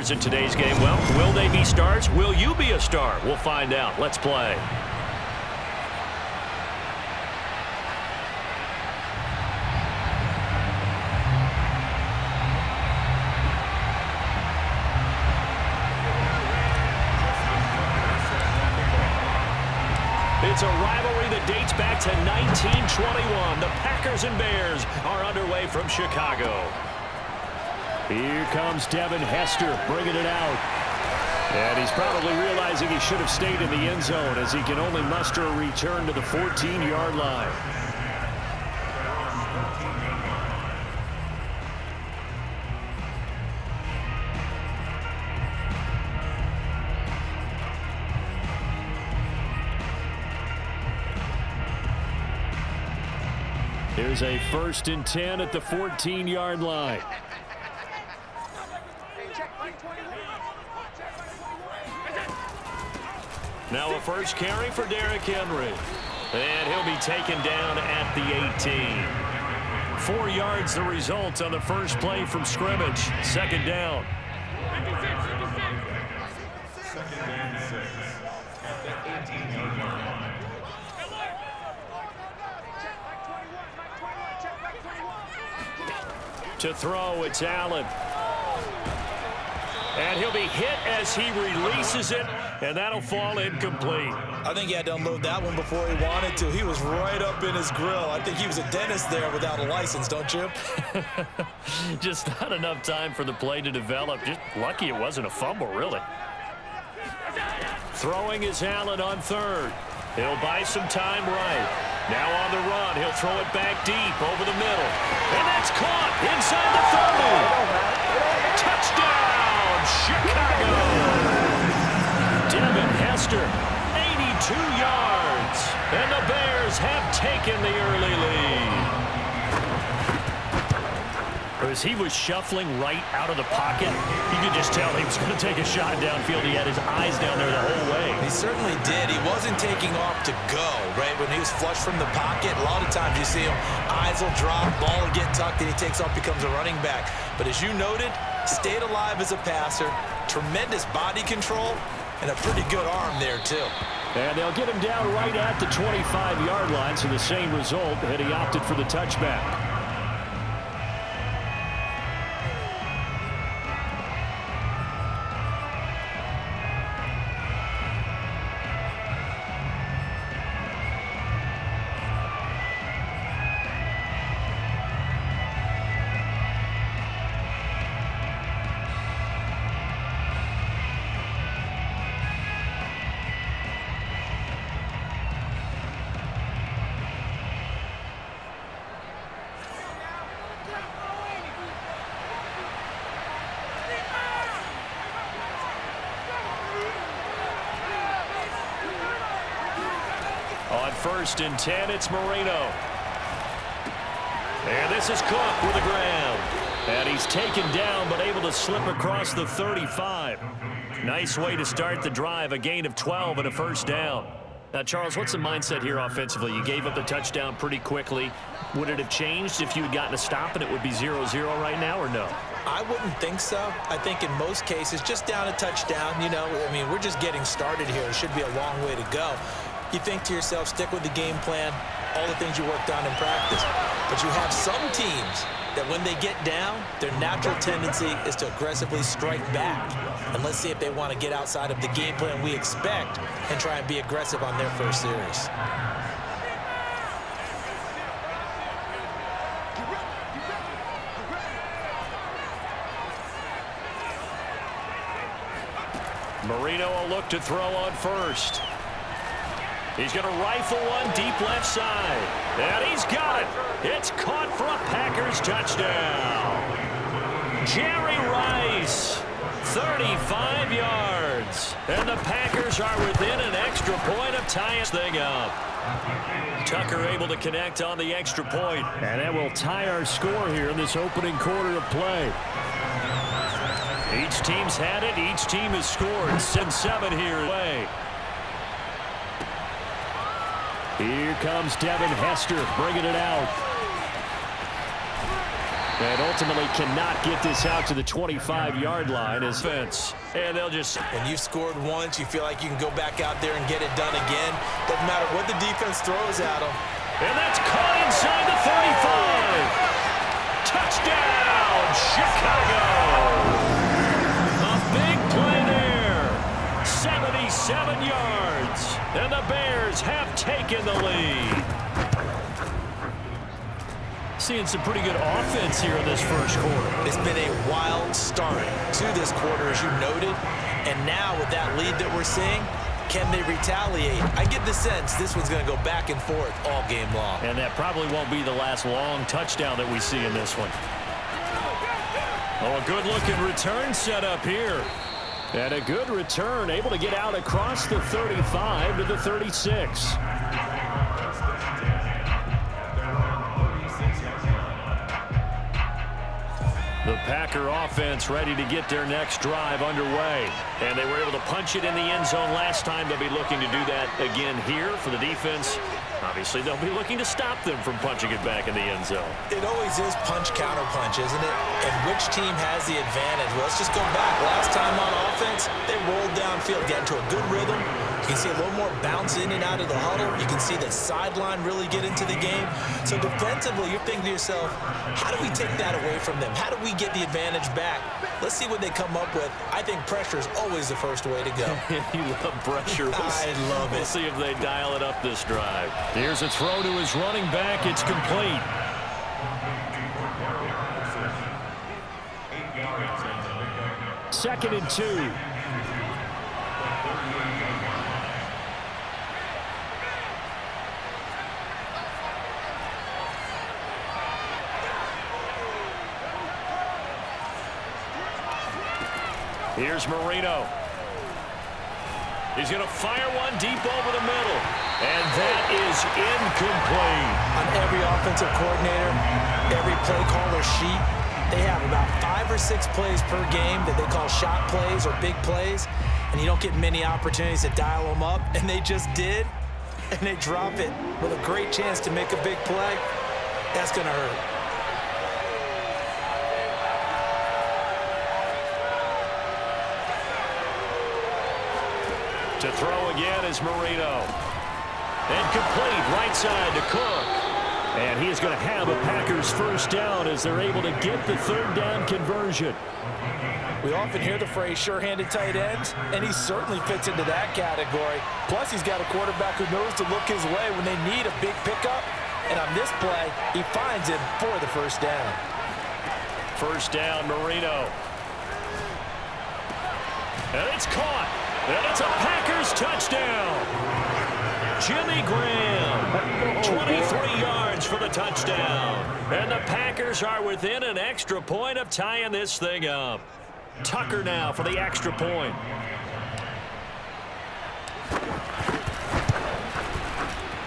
stars in today's game. Well, will they be stars? Will you be a star? We'll find out. Let's play. It's a rivalry that dates back to 1921. The Packers and Bears are underway from Chicago. Here comes Devin Hester bringing it out. And he's probably realizing he should have stayed in the end zone as he can only muster a return to the 14-yard line. Here's a 1st and 10 at the 14-yard line. Now a first carry for Derrick Henry. And he'll be taken down at the 18. 4 yards the result on the first play from scrimmage. 2nd down. To throw, it's Allen. And he'll be hit as he releases it, and that'll fall incomplete. I think he had to unload that one before he wanted to. He was right up in his grill. I think he was a dentist there without a license, don't you? Just not enough time for the play to develop. Just lucky it wasn't a fumble, really. Throwing is Allen on 3rd. He'll buy some time right. Now on the run, he'll throw it back deep over the middle. And that's caught inside the 30. Touchdown, Chicago. Devin Hester, 82 yards. And the Bears have taken the early lead. As he was shuffling right out of the pocket, you could just tell he was going to take a shot downfield. He had his eyes down there the whole way. He certainly did. He wasn't taking off to go, right? When he was flush from the pocket, a lot of times you see him, eyes will drop, ball will get tucked, and he takes off, becomes a running back. But as you noted, stayed alive as a passer, tremendous body control, and a pretty good arm there, too. And they'll get him down right at the 25-yard line, so the same result, and he opted for the touchback. On 1st and 10, it's Moreno. And this is Cook with the ground. And he's taken down, but able to slip across the 35. Nice way to start the drive, a gain of 12 and a 1st down. Now, Charles, what's the mindset here offensively? You gave up the touchdown pretty quickly. Would it have changed if you had gotten a stop and it would be 0-0 right now, or no? I wouldn't think so. I think in most cases, just down a touchdown, you know, I mean, we're just getting started here. It should be a long way to go. You think to yourself, stick with the game plan, all the things you worked on in practice. But you have some teams that when they get down, their natural tendency is to aggressively strike back. And let's see if they want to get outside of the game plan we expect and try and be aggressive on their first series. Moreno will look to throw on 1st. He's going to rifle one deep left side. And he's got it. It's caught for a Packers touchdown. Jerry Rice, 35 yards. And the Packers are within an extra point of tying this thing up. Tucker able to connect on the extra point. And that will tie our score here in this opening quarter of play. Each team's had it. Each team has scored. 7 here away. Here comes Devin Hester bringing it out. And ultimately cannot get this out to the 25-yard line as fence. And they'll just... When you've scored once, you feel like you can go back out there and get it done again. Doesn't matter what the defense throws at them. And that's caught inside the 35. Touchdown, Chicago. A big play there. 77 yards. And the Bears have taken the lead. Seeing some pretty good offense here in this first quarter. It's been a wild start to this quarter, as you noted. And now with that lead that we're seeing, can they retaliate? I get the sense this one's going to go back and forth all game long. And that probably won't be the last long touchdown that we see in this one. Oh, a good-looking return set up here. And a good return, able to get out across the 35 to the 36. The Packer offense ready to get their next drive underway. And they were able to punch it in the end zone last time. They'll be looking to do that again here for the defense. Obviously, they'll be looking to stop them from punching it back in the end zone. It always is punch-counter-punch, isn't it? And which team has the advantage? Well, let's just go back. Last time on offense, they rolled downfield, got into a good rhythm. You can see a little more bounce in and out of the huddle. You can see the sideline really get into the game. So defensively, you're thinking to yourself, how do we take that away from them? How do we get the advantage back? Let's see what they come up with. I think pressure is always the first way to go. You love pressure. I love it. We'll see if they dial it up this drive. Here's a throw to his running back. It's complete. Second and 2. Here's Marino. He's going to fire one deep over the middle. And that is incomplete. On every offensive coordinator, every play caller sheet, they have about 5 or 6 plays per game that they call shot plays or big plays. And you don't get many opportunities to dial them up. And they just did. And they drop it with a great chance to make a big play. That's going to hurt. To throw again is Marino. And complete right side to Cook. And he is going to have a Packers first down as they're able to get the third down conversion. We often hear the phrase sure-handed tight ends, and he certainly fits into that category. Plus, he's got a quarterback who knows to look his way when they need a big pickup. And on this play, he finds him for the first down. First down, Marino. And it's caught. And it's a Packers touchdown. Jimmy Graham, 23 yards for the touchdown. And the Packers are within an extra point of tying this thing up. Tucker now for the extra point.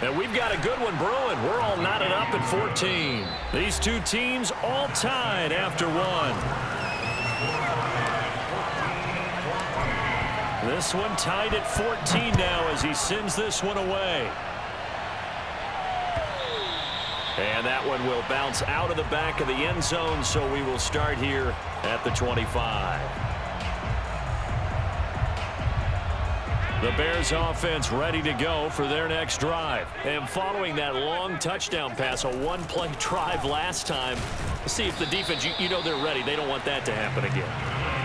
And we've got a good one brewing. We're all knotted up at 14. These two teams all tied after one. This one tied at 14 now as he sends this one away. And that one will bounce out of the back of the end zone, so we will start here at the 25. The Bears offense ready to go for their next drive. And following that long touchdown pass, a one-play drive last time, see if the defense, you know they're ready. They don't want that to happen again.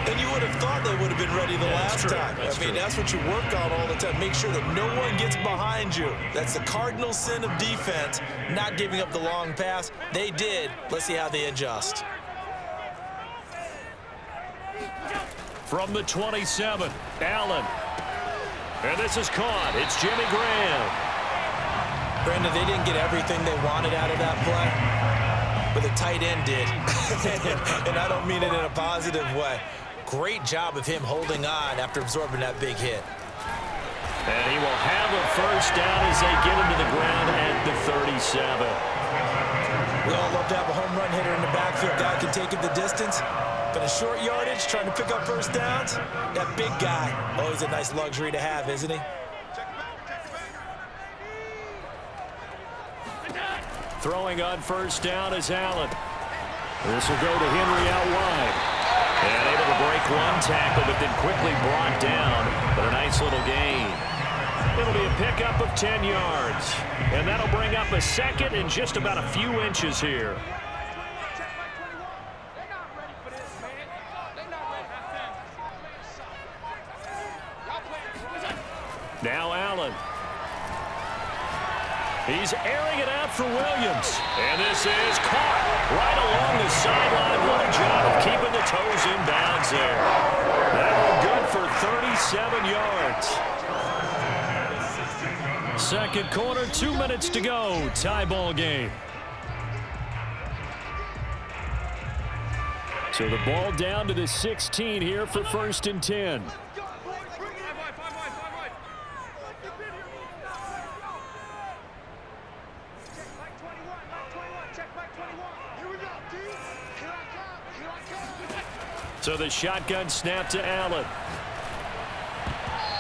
And you would have thought they would have been ready the last time. I mean, that's what you work on all the time. Make sure that no one gets behind you. That's the cardinal sin of defense, not giving up the long pass. They did. Let's see how they adjust. From the 27, Allen. And this is caught. It's Jimmy Graham. Brandon, they didn't get everything they wanted out of that play, but the tight end did. And I don't mean it in a positive way. Great job of him holding on after absorbing that big hit. And he will have a first down as they get him to the ground at the 37. We all love to have a home run hitter in the backfield. Guy can take it the distance. But a short yardage, trying to pick up first downs, that big guy, always a nice luxury to have, isn't he? Throwing on first down is Allen. This will go to Henry out wide. And able to break one tackle, but then quickly brought down. But a nice little gain. It'll be a pickup of 10 yards. And that'll bring up a second and just about a few inches here. Now Allen. He's airing it out for Williams. And this is caught right along the sideline. What a job of keeping the toes in bounds there. That one good for 37 yards. Second quarter, 2 minutes to go. Tie ball game. So the ball down to the 16 here for 1st and 10. So the shotgun snap to Allen.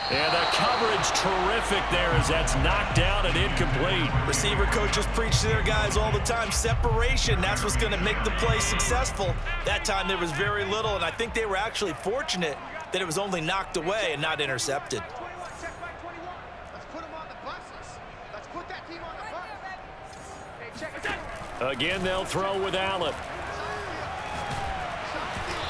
And the coverage terrific there as that's knocked down and incomplete. Receiver coaches preach to their guys all the time. Separation, that's what's going to make the play successful. That time there was very little, and I think they were actually fortunate that it was only knocked away and not intercepted. Again, they'll throw with Allen.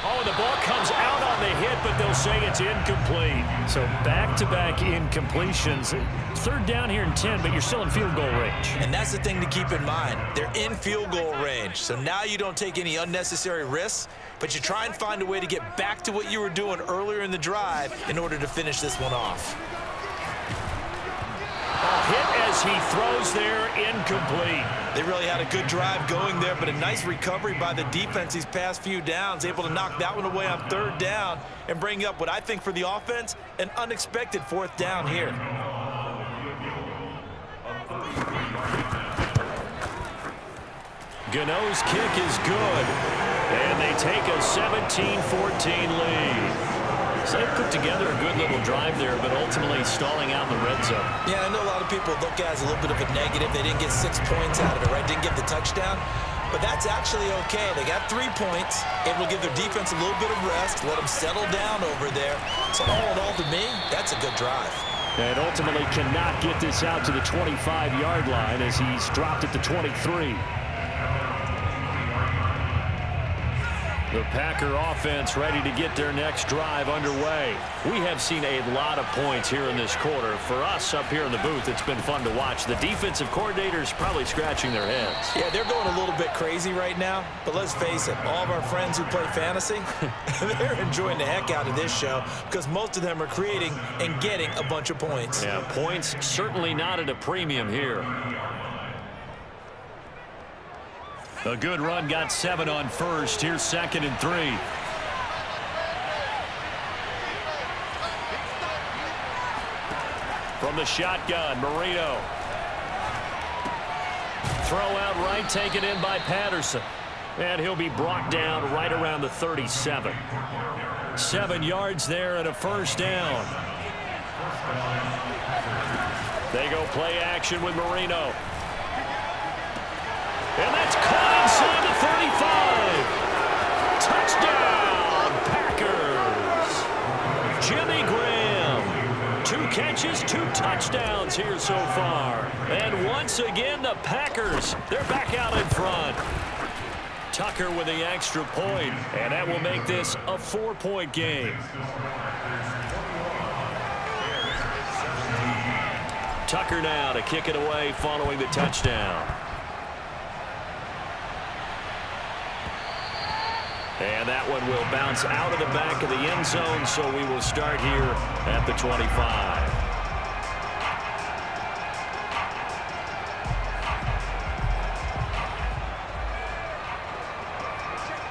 Oh, the ball comes out on the hit, but they'll say it's incomplete. So back-to-back incompletions. 3rd down here and 10, but you're still in field goal range. And that's the thing to keep in mind. They're in field goal range. So now you don't take any unnecessary risks, but you try and find a way to get back to what you were doing earlier in the drive in order to finish this one off. Hit as he throws there, incomplete. They really had a good drive going there, but a nice recovery by the defense these past few downs, able to knock that one away on 3rd down and bring up what I think for the offense, an unexpected 4th down here. Gano's kick is good, and they take a 17-14 lead. So they put together a good little drive there, but ultimately stalling out in the red zone. Yeah, I know a lot of people look at it as a little bit of a negative. They didn't get 6 points out of it, right? Didn't get the touchdown. But that's actually okay. They got 3 points, able to give their defense a little bit of rest, let them settle down over there. So all in all, to me, that's a good drive. And ultimately cannot get this out to the 25-yard line as he's dropped it to 23. The Packer offense ready to get their next drive underway. We have seen a lot of points here in this quarter. For us up here in the booth, it's been fun to watch. The defensive coordinators probably scratching their heads. Yeah, they're going a little bit crazy right now. But let's face it, all of our friends who play fantasy, they're enjoying the heck out of this show because most of them are creating and getting a bunch of points. Yeah, points certainly not at a premium here. A good run, got 7 on 1st. Here's 2nd and 3. From the shotgun, Marino. Throw out right, taken in by Patterson. And he'll be brought down right around the 37. 7 yards there and a 1st down. They go play action with Marino. And that's caught inside the 35. Touchdown, Packers. Jimmy Graham. 2 catches, 2 touchdowns here so far. And once again, the Packers, they're back out in front. Tucker with the extra point, and that will make this a 4-point game. Tucker now to kick it away following the touchdown. And that one will bounce out of the back of the end zone, so we will start here at the 25.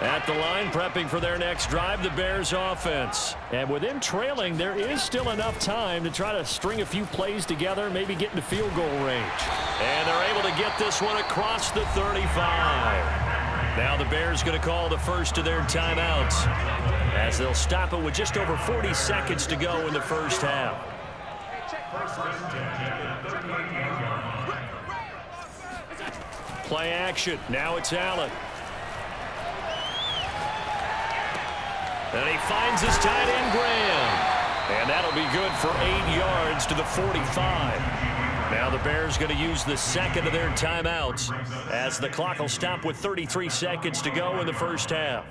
At the line, prepping for their next drive, the Bears offense. And with them trailing, there is still enough time to try to string a few plays together, maybe get into field goal range. And they're able to get this one across the 35. Now the Bears going to call the first of their timeouts as they'll stop it with just over 40 seconds to go in the first half. Play action. Now it's Allen. And he finds his tight end, Graham. And that'll be good for 8 yards to the 45. Now the Bears going to use the second of their timeouts as the clock will stop with 33 seconds to go in the first half.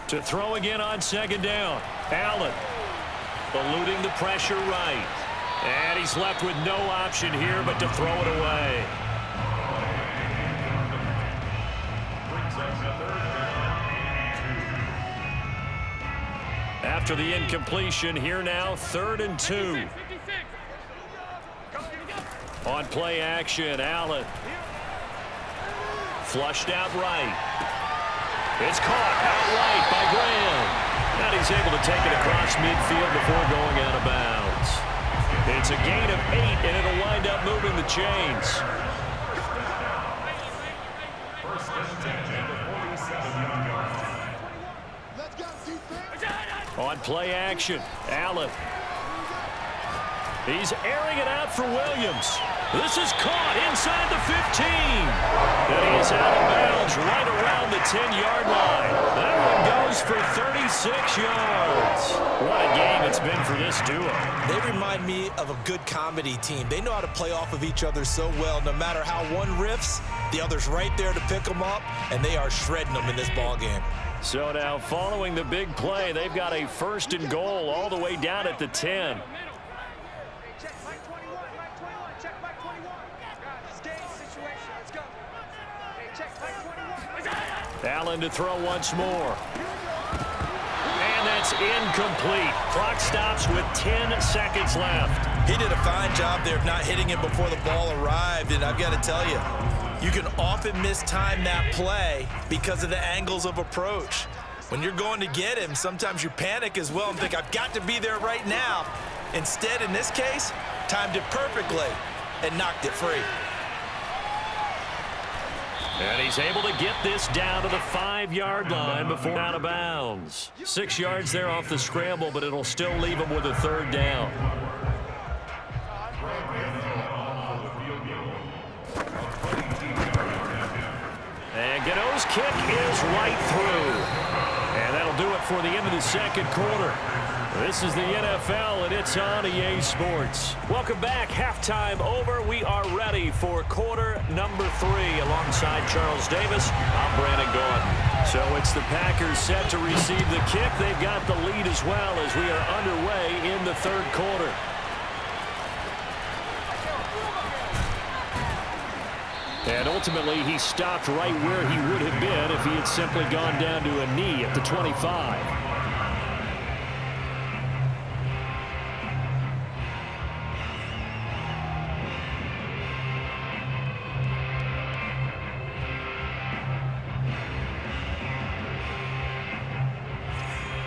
To throw again on second down. Allen eluding the pressure right. And he's left with no option here but to throw it away. After the incompletion, here now, 3rd and 2. On play action, Allen. Flushed out right. It's caught outright by Graham. And he's able to take it across midfield before going out of bounds. It's a gain of 8, and it'll wind up moving the chains. On play action, Allen. He's airing it out for Williams. This is caught inside the 15. And he is out of bounds right around the 10-yard line. That one goes for 36 yards. What a game it's been for this duo. They remind me of a good comedy team. They know how to play off of each other so well. No matter how one riffs, the other's right there to pick them up, and they are shredding them in this ball game. So now following the big play, they've got a 1st and goal all the way down at the 10. Allen to throw once more. And that's incomplete. Clock stops with 10 seconds left. He did a fine job there of not hitting it before the ball arrived, and I've got to tell you, you can often mistime that play because of the angles of approach. When you're going to get him, sometimes you panic as well and think, I've got to be there right now. Instead, in this case, timed it perfectly and knocked it free. And he's able to get this down to the 5-yard line before out of bounds. 6 yards there off the scramble, but it'll still leave him with a 3rd down. And Gano's kick is right through. And that'll do it for the end of the second quarter. This is the NFL, and it's on EA Sports. Welcome back. Halftime over. We are ready for quarter number 3. Alongside Charles Davis, I'm Brandon Gordon. So it's the Packers set to receive the kick. They've got the lead as well as we are underway in the 3rd quarter. And ultimately, he stopped right where he would have been if he had simply gone down to a knee at the 25.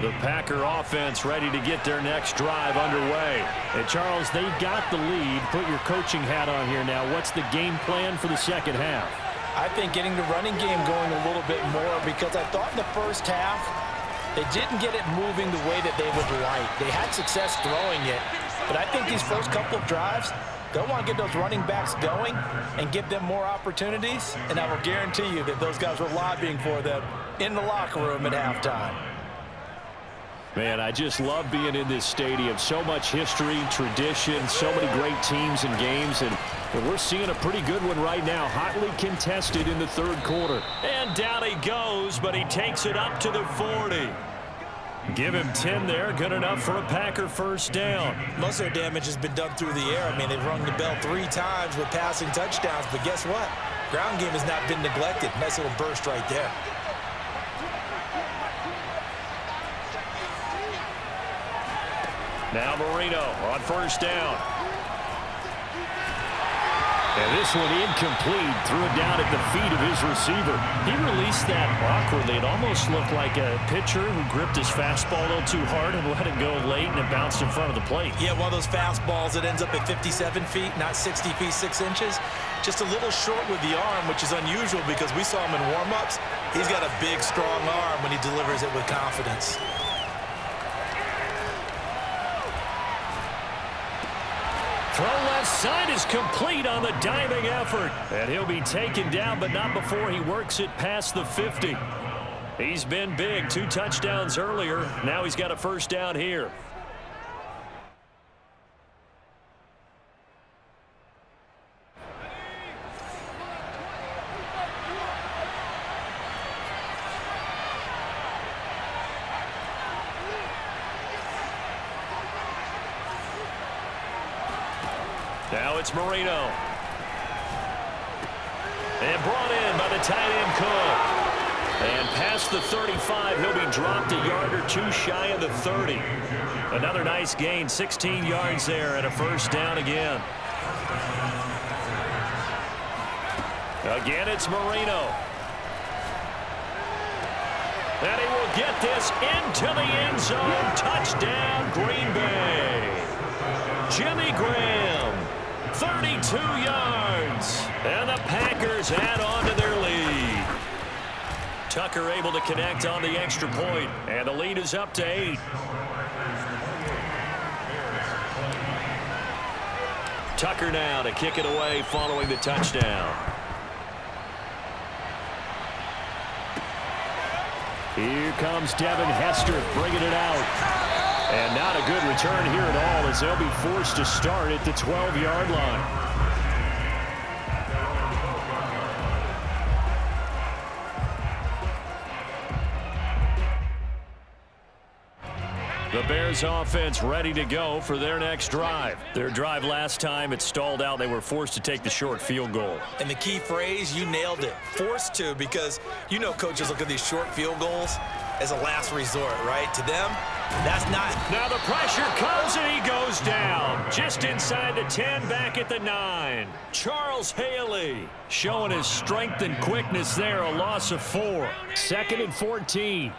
The Packer offense ready to get their next drive underway. And Charles, they've got the lead. Put your coaching hat on here now. What's the game plan for the second half? I think getting the running game going a little bit more, because I thought in the first half they didn't get it moving the way that they would like. They had success throwing it, but I think these first couple of drives, they'll want to get those running backs going and give them more opportunities, and I will guarantee you that those guys were lobbying for them in the locker room at halftime. Man, I just love being in this stadium. So much history, tradition, so many great teams and games, and we're seeing a pretty good one right now. Hotly contested in the 3rd quarter. And down he goes, but he takes it up to the 40. Give him 10 there. Good enough for a Packer 1st down. Most of their damage has been done through the air. I mean, they've rung the bell 3 times with passing touchdowns, but guess what? Ground game has not been neglected. Nice little burst right there. Now Marino on 1st down. And this one incomplete. Threw it down at the feet of his receiver. He released that awkwardly. It almost looked like a pitcher who gripped his fastball a little too hard and let it go late, and it bounced in front of the plate. Yeah, one of those fastballs that ends up at 57 feet, not 60 feet, 6 inches. Just a little short with the arm, which is unusual because we saw him in warm-ups. He's got a big, strong arm when he delivers it with confidence. Throws side is complete on the diving effort. And he'll be taken down, but not before he works it past the 50. He's been big. 2 touchdowns earlier. Now he's got a first down here. Now it's Marino. And brought in by the tight end Cook. And past the 35, he'll be dropped a yard or 2 shy of the 30. Another nice gain, 16 yards there and a first down again. Again, it's Marino. And he will get this into the end zone. Touchdown, Green Bay. Jimmy Graham. 32 yards. And the Packers add on to their lead. Tucker able to connect on the extra point. And the lead is up to 8. Tucker now to kick it away following the touchdown. Here comes Devin Hester bringing it out. And not a good return here at all as they'll be forced to start at the 12-yard line. The Bears offense ready to go for their next drive. Their drive last time, it stalled out. They were forced to take the short field goal. And the key phrase, you nailed it. Forced to, because you know coaches look at these short field goals as a last resort, right? To them, that's not. Now the pressure comes and he goes down. Just inside the 10, back at the 9. Charles Haley showing his strength and quickness there, a loss of 4. 2nd and 14.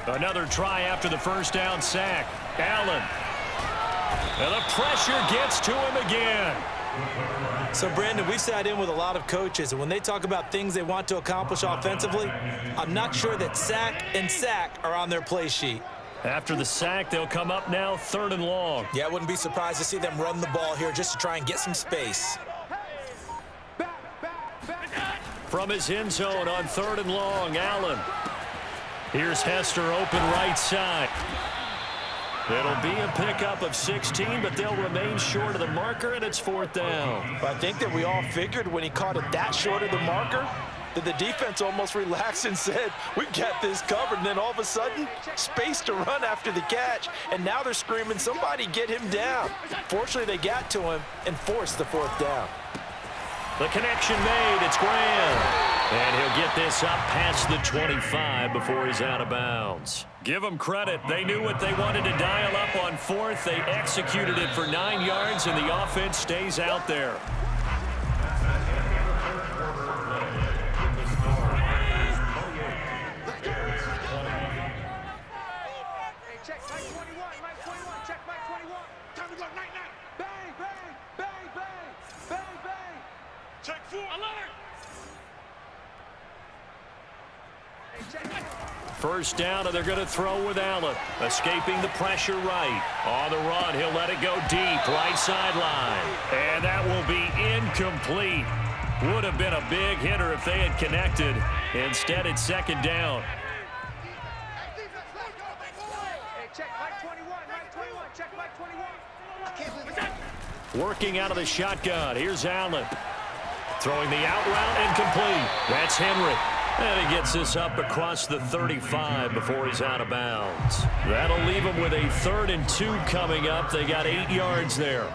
Another try after the first down sack. Allen. And the pressure gets to him again. So, Brandon, we sat in with a lot of coaches, and when they talk about things they want to accomplish offensively, I'm not sure that sack and sack are on their play sheet. After the sack, they'll come up now 3rd and long. Yeah, I wouldn't be surprised to see them run the ball here just to try and get some space. From his end zone on 3rd and long, Allen. Here's Hester open right side. It'll be a pickup of 16, but they'll remain short of the marker, and it's 4th down. But I think that we all figured when he caught it that short of the marker that the defense almost relaxed and said, we've got this covered. And then all of a sudden, space to run after the catch. And now they're screaming, somebody get him down. Fortunately, they got to him and forced the 4th down. The connection made. It's Graham. And he'll get this up past the 25 before he's out of bounds. Give them credit. They knew what they wanted to dial up on 4th. They executed it for 9 yards, and the offense stays out there. Check Mike 21, Mike 21, check Mike 21. Time to go, night, night. Bang, bang, bang, bang, bang, bang. Check 4, alert. First down, and they're going to throw with Allen. Escaping the pressure right. On the run, he'll let it go deep, right sideline. And that will be incomplete. Would have been a big hitter if they had connected. Instead, it's 2nd down. Check Mike 21, Mike 21, check Mike 21. I can't believe it. Working out of the shotgun. Here's Allen. Throwing the out route incomplete. That's Henry. And he gets this up across the 35 before he's out of bounds. That'll leave him with a 3rd and 2 coming up. They got 8 yards there.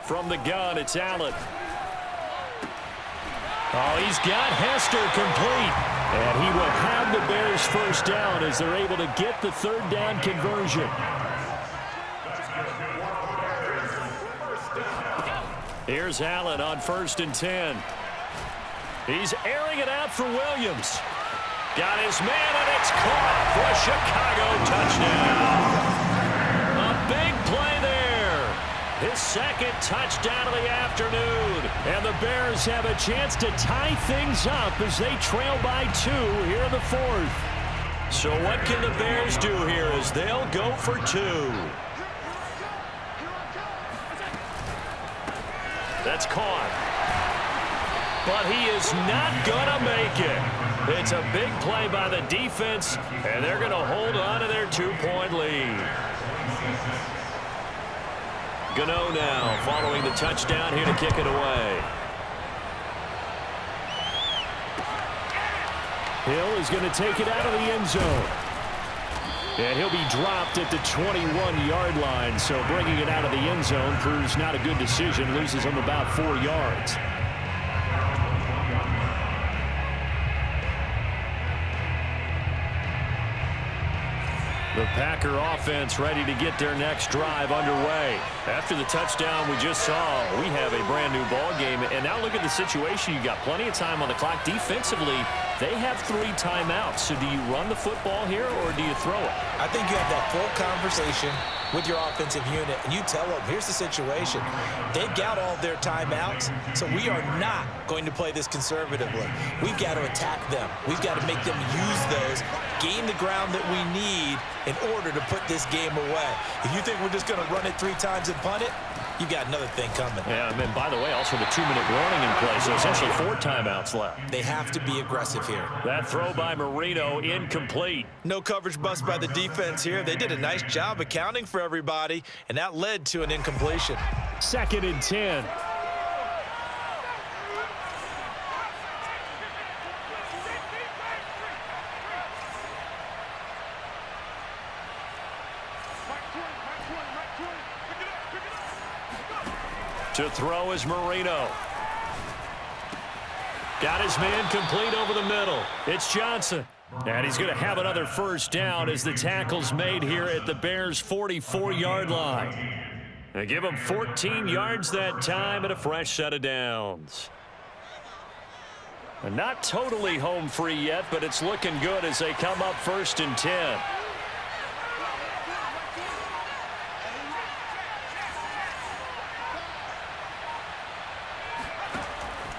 From the gun, it's Allen. Oh, he's got Hester complete. And he will have the Bears first down as they're able to get the 3rd down conversion. Here's Allen on 1st and 10. He's airing it out for Williams. Got his man, and it's caught for a Chicago touchdown. A big play there. his second touchdown of the afternoon. And the Bears have a chance to tie things up as they trail by 2 here in the 4th. So what can the Bears do here as they'll go for 2? That's caught. But he is not going to make it. It's a big play by the defense, and they're going to hold on to their 2-point lead. Gano now following the touchdown here to kick it away. Hill is going to take it out of the end zone. And he'll be dropped at the 21-yard line, so bringing it out of the end zone proves not a good decision. Loses him about 4 yards. The Packer offense ready to get their next drive underway. After the touchdown we just saw, we have a brand new ball game. And now look at the situation. You've got plenty of time on the clock. Defensively, they have 3 timeouts. So do you run the football here or do you throw it? I think you have that full conversation with your offensive unit, and you tell them, here's the situation. They've got all their timeouts, so we are not going to play this conservatively. We've got to attack them. We've got to make them use those, gain the ground that we need in order to put this game away. If you think we're just going to run it 3 times and punt it, you got another thing coming. Yeah, and by the way, also the 2-minute warning in play, so essentially 4 timeouts left. They have to be aggressive here. That throw by Marino incomplete. No coverage bust by the defense here. They did a nice job accounting for everybody, and that led to an incompletion. 2nd and 10. To throw is Marino. Got his man complete over the middle. It's Johnson. And he's going to have another first down as the tackle's made here at the Bears' 44-yard line. They give him 14 yards that time and a fresh set of downs. And not totally home free yet, but it's looking good as they come up 1st and 10.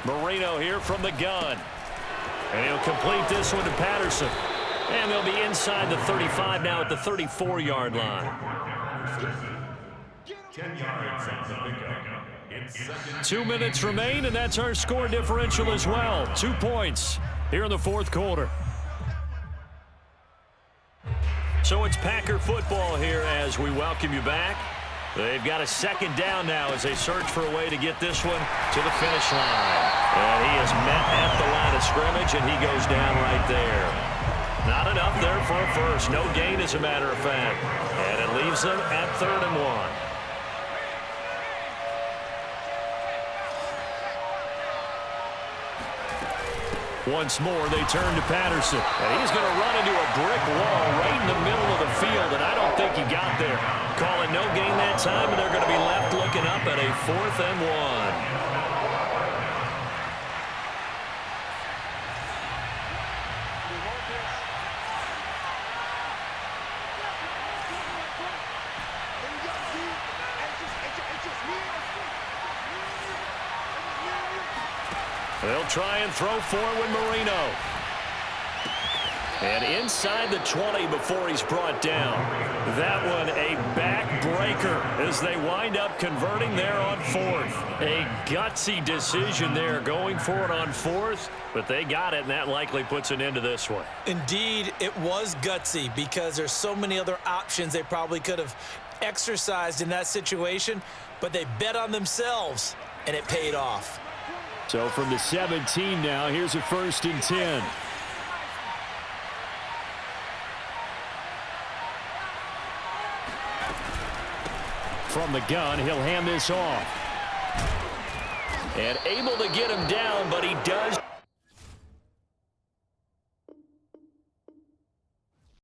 Marino here from the gun. And he'll complete this one to Patterson. And they'll be inside the 35 now at the 34-yard line. 10 yards on the pickup. 2 minutes remain, and that's our score differential as well. 2 points here in the 4th quarter. So it's Packer football here as we welcome you back. They've got a 2nd down now as they search for a way to get this one to the finish line. And he is met at the line of scrimmage, and he goes down right there. Not enough there for a first. No gain, as a matter of fact. And it leaves them at 3rd and 1. Once more, they turn to Patterson. And he's going to run into a brick wall right in the middle of the field, and I don't think he got there. Call it no gain that time, and they're going to be left looking up at a 4th and 1. They'll try and throw forward Marino. And inside the 20 before he's brought down. That one a backbreaker as they wind up converting there on 4th. A gutsy decision there going for it on 4th, but they got it, and that likely puts an end to this one. Indeed, it was gutsy because there's so many other options they probably could have exercised in that situation, but they bet on themselves, and it paid off. So from the 17 now, here's a 1st and 10. From the gun, he'll hand this off. And able to get him down, but he does